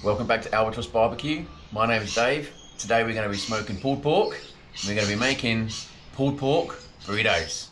Welcome back to Albatross Barbecue. My name is Dave. Today we're going to be smoking pulled pork. And we're going to be making pulled pork burritos.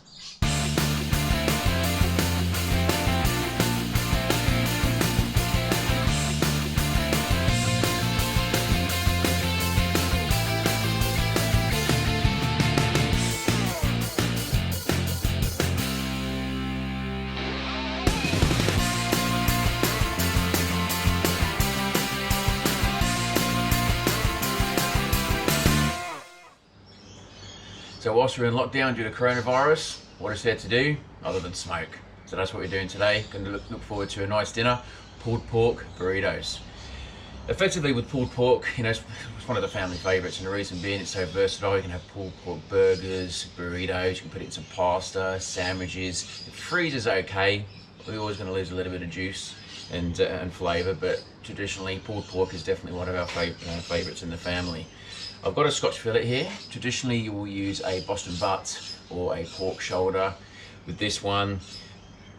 So whilst we're in lockdown due to coronavirus, what is there to do other than smoke? So that's what we're doing today. Going to look forward to a nice dinner, pulled pork burritos. Effectively with pulled pork, it's one of the family favourites, and the reason being it's so versatile. You can have pulled pork burgers, burritos, you can put it in some pasta, sandwiches. It freezes okay. We're always going to lose a little bit of juice and flavour, but traditionally pulled pork is definitely one of our favourites in the family. I've got a Scotch fillet here. Traditionally you will use a Boston butt or a pork shoulder. With this one,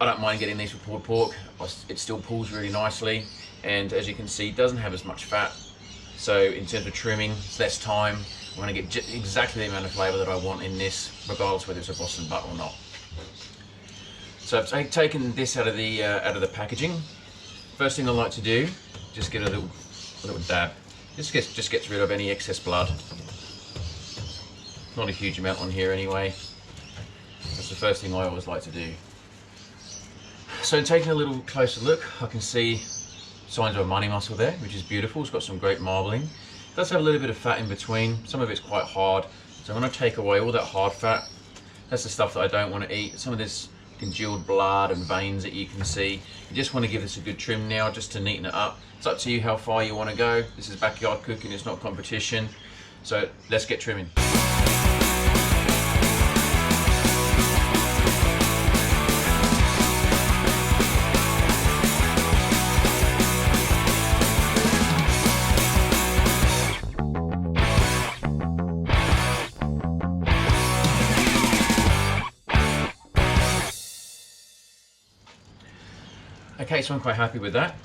I don't mind getting these for pulled pork. It still pulls really nicely, and as you can see, it doesn't have as much fat. So in terms of trimming, it's less time. I'm going to get exactly the amount of flavour that I want in this, regardless whether it's a Boston butt or not. So I've taken this out of the packaging. First thing I like to do, just get a little dab. This just gets rid of any excess blood. Not a huge amount on here anyway. That's the first thing I always like to do. So taking a little closer look, I can see signs of a money muscle there, which is beautiful. It's got some great marbling. It does have a little bit of fat in between. Some of it's quite hard. So I'm going to take away all that hard fat. That's the stuff that I don't want to eat. Some of this congealed blood and veins that you can see. You just want to give this a good trim now, just to neaten it up. It's up to you how far you want to go. This is backyard cooking, it's not competition. So let's get trimming. Okay, so I'm quite happy with that.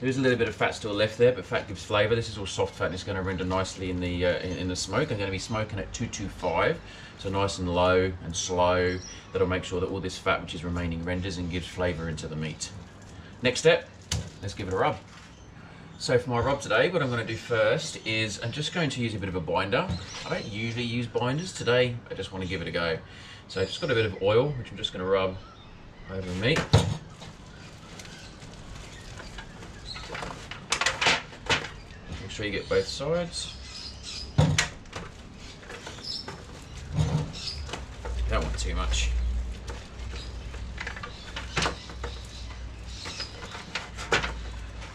There's a little bit of fat still left there, but fat gives flavour. This is all soft fat and it's going to render nicely in the smoke. I'm going to be smoking at 225, so nice and low and slow. That'll make sure that all this fat which is remaining renders and gives flavour into the meat. Next step, let's give it a rub. So for my rub today, what I'm going to do first is I'm just going to use a bit of a binder. I don't usually use binders. Today I just want to give it a go. So I've just got a bit of oil, which I'm just going to rub over the meat. Make sure you get both sides. Don't want too much.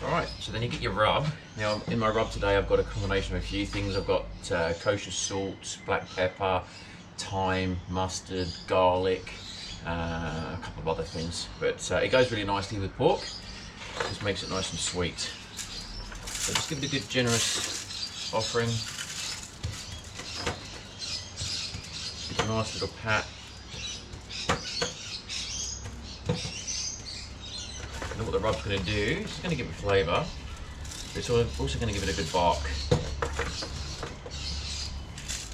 Alright, so then you get your rub. Now in my rub today I've got a combination of a few things. I've got kosher salt, black pepper, thyme, mustard, garlic, a couple of other things. But it goes really nicely with pork. Just makes it nice and sweet. So just give it a good generous offering. Give it a nice little pat. And what the rub's going to do is it's going to give it flavour, but it's also going to give it a good bark.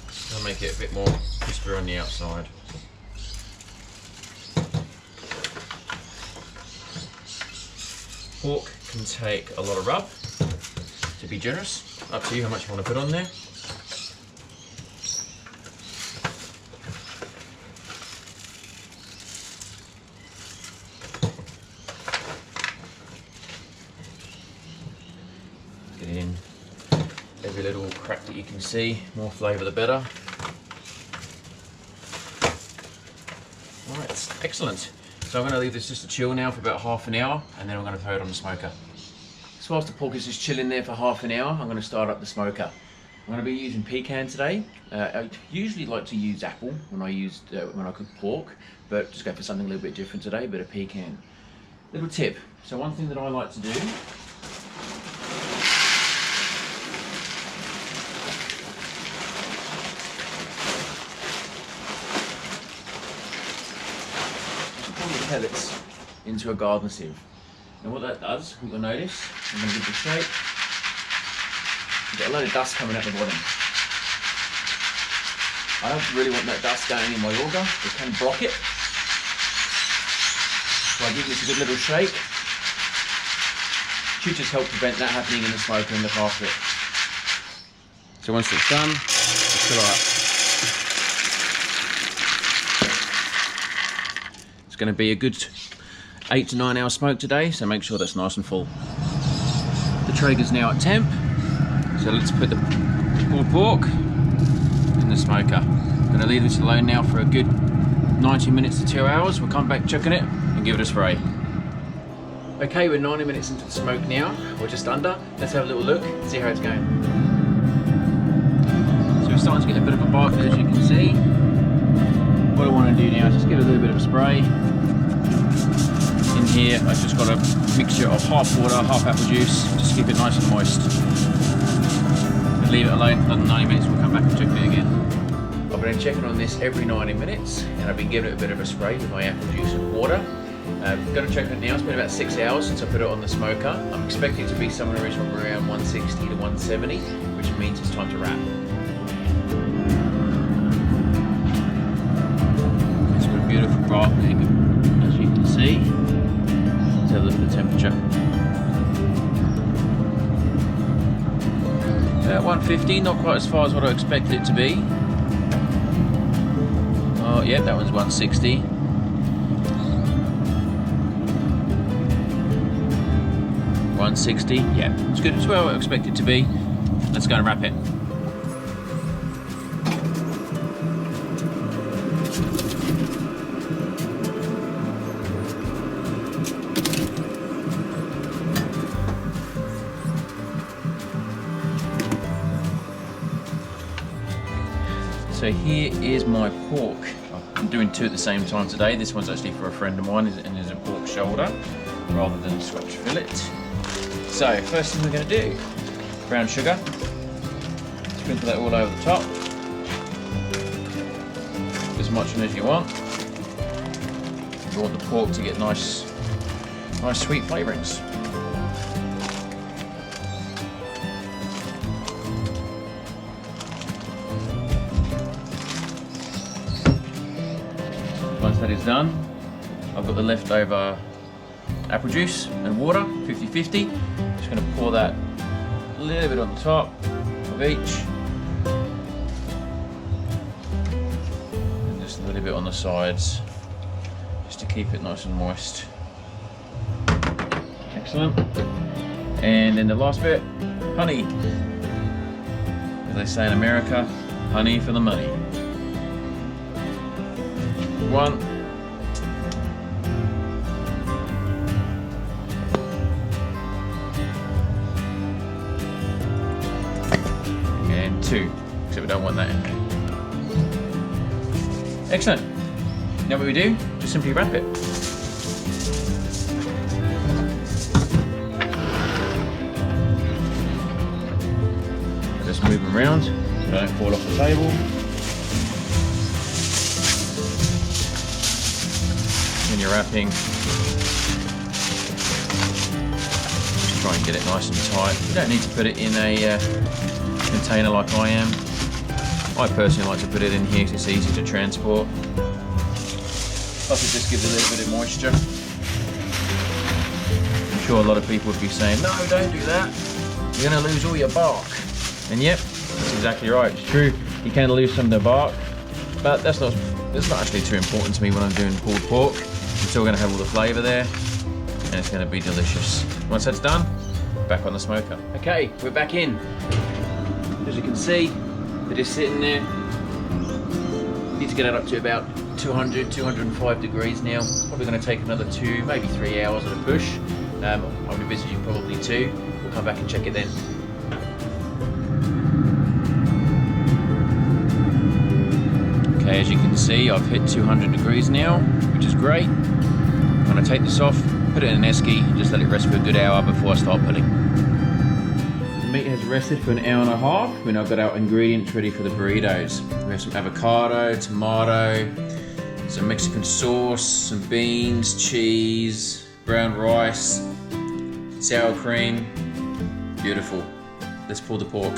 It's going to make it a bit more crispier on the outside. Pork can take a lot of rub. To be generous, up to you how much you want to put on there. Get in every little crack that you can see. More flavour the better. Alright, excellent. So I'm going to leave this just to chill now for about half an hour, and then I'm going to throw it on the smoker. So whilst the pork is just chilling there for half an hour, I'm going to start up the smoker. I'm going to be using pecan today. I usually like to use apple when I cook pork, but just go for something a little bit different today, but a pecan. Little tip. So one thing that I like to do is pour your pellets into a garden sieve. And what that does, you'll notice, I'm going to give it a shake. You've got a load of dust coming out the bottom. I don't really want that dust going in my auger, it can block it. So I give this a good little shake. Should just help prevent that happening in the smoker and look after it. So once it's done, just fill it up. It's going to be a good 8 to 9 hour smoke today, so make sure that's nice and full. The Traeger's now at temp, so let's put the pulled pork in the smoker. I'm going to leave this alone now for a good 90 minutes to 2 hours. We'll come back, chucking it, and give it a spray. Okay, we're 90 minutes into the smoke now. We're just under. Let's have a little look and see how it's going. So we're starting to get a bit of a bark, as you can see. What I want to do now is just get a little bit of a spray. In here, I've just got a mixture of half water, half apple juice, just keep it nice and moist. And leave it alone for another 90 minutes, we'll come back and check it again. I've been checking on this every 90 minutes, and I've been giving it a bit of a spray with my apple juice and water. I'm going to check it now. It's been about 6 hours since I put it on the smoker. I'm expecting it to be somewhere around 160 to 170, which means it's time to wrap. It's got a beautiful bark there, as you can see. Let's have a look at the temperature. About 150, not quite as far as what I expected it to be. Oh yeah, that one's 160. 160, yeah, it's good. It's where I expect it to be. Let's go and wrap it. So here is my pork. I'm doing two at the same time today. This one's actually for a friend of mine and is a pork shoulder rather than a Scotch fillet. So first thing we're going to do, brown sugar. Sprinkle that all over the top. As much as you want. You want the pork to get nice sweet flavourings. Once that is done, I've got the leftover apple juice and water, 50-50. Just going to pour that a little bit on the top of each. And just a little bit on the sides, just to keep it nice and moist. Excellent. And then the last bit, honey. As they say in America, honey for the money. One. And two, except we don't want that in there. Excellent. Now what we do, just simply wrap it. Just move them around so they don't fall off the table. When you're wrapping, just try and get it nice and tight. You don't need to put it in a container like I am. I personally like to put it in here because it's easy to transport. Plus it just gives a little bit of moisture. I'm sure a lot of people would be saying, no, don't do that. You're going to lose all your bark. And yep, that's exactly right. It's true, you can lose some of the bark, but that's not actually too important to me when I'm doing pulled pork. I'm still going to have all the flavour there, and it's going to be delicious. Once that's done, back on the smoker. Okay, we're back in. As you can see, they're just sitting there. Need to get it up to about 200, 205 degrees now. Probably going to take another 2, maybe 3 hours at a push. I would envisage probably 2. We'll come back and check it then. Okay, as you can see, I've hit 200 degrees now, which is great. I'm going to take this off, put it in an esky, and just let it rest for a good hour before I start pulling. The meat has rested for an hour and a half. We've now got our ingredients ready for the burritos. We have some avocado, tomato, some Mexican sauce, some beans, cheese, brown rice, sour cream, beautiful. Let's pull the pork.